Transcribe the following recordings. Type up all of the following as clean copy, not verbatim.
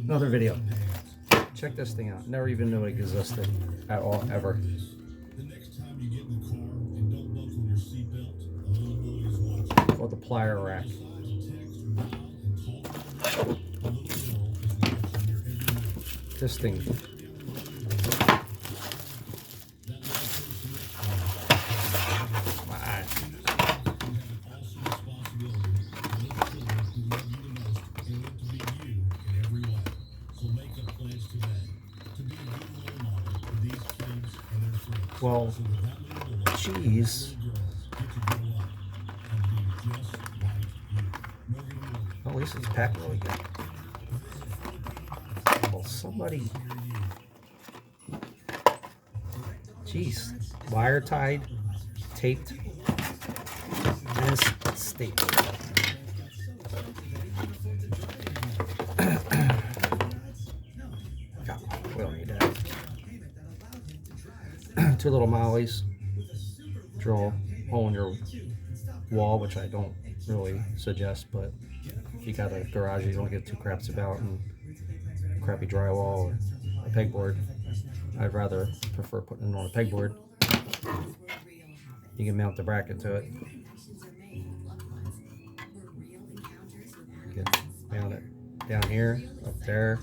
Another video. Check this thing out. Never even knew it existed at all, ever. Called the Pliers Rack. This thing. Well, geez. Well, at least it's packed really good. Well, somebody. Jeez. Wire tied, taped, and stapled. We don't need that. 2 little mollies. Drill a hole in your wall, which I don't really suggest, but if you got a garage you don't get too craps about and crappy drywall or a pegboard, I'd rather prefer putting it on a pegboard. You can mount the bracket to it. You can mount it down here, up there.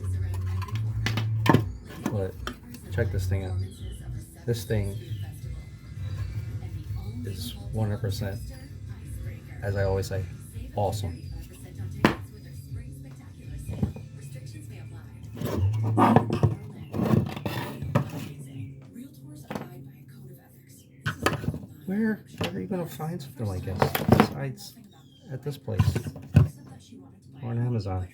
But check this thing out. This thing is 100%, as I always say, awesome. Where are you going to find something like this besides at this place or on Amazon?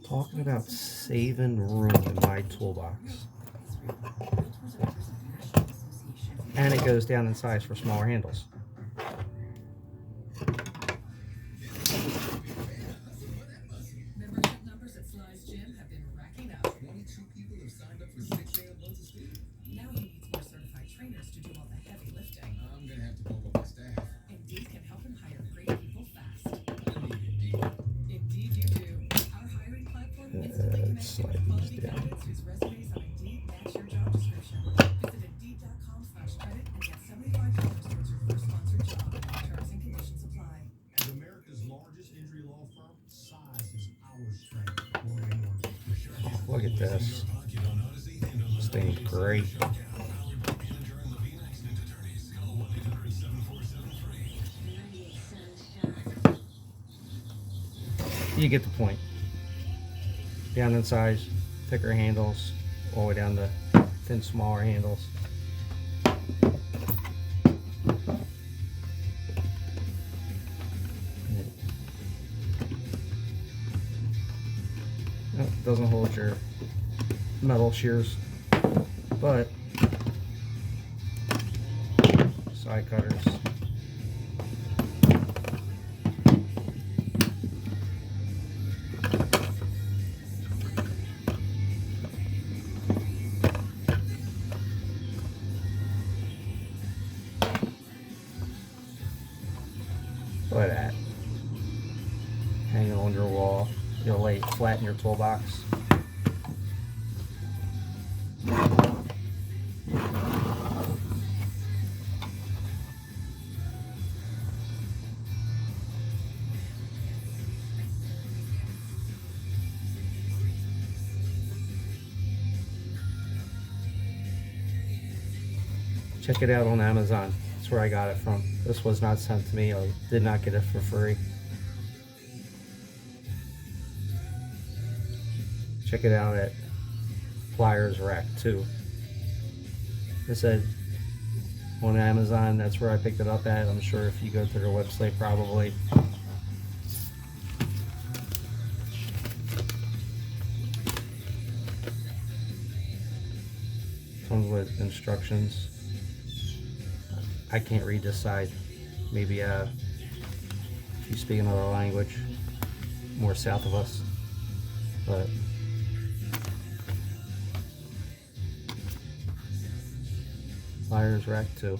Talking about saving room in my toolbox. And it goes down in size for smaller handles. Slide these down. Look at this. This thing's great. You get the point. Down in size, thicker handles, all the way down to thin, smaller handles. It doesn't hold your metal shears, but side cutters. Look at that. Hanging on your wall. You'll lay it flat in your toolbox. Check it out on Amazon. That's where I got it from. This was not sent to me. I did not get it for free. Check it out at Pliers Rack too. I said on Amazon, that's where I picked it up at. I'm sure if you go to their website, probably. Comes with instructions. I can't read this side. Maybe if you speak another language, more south of us. But Pliers Rack 2.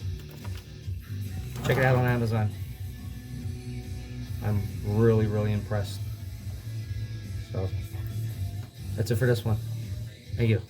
Check it out on Amazon. I'm really, really impressed. So, that's it for this one. Thank you.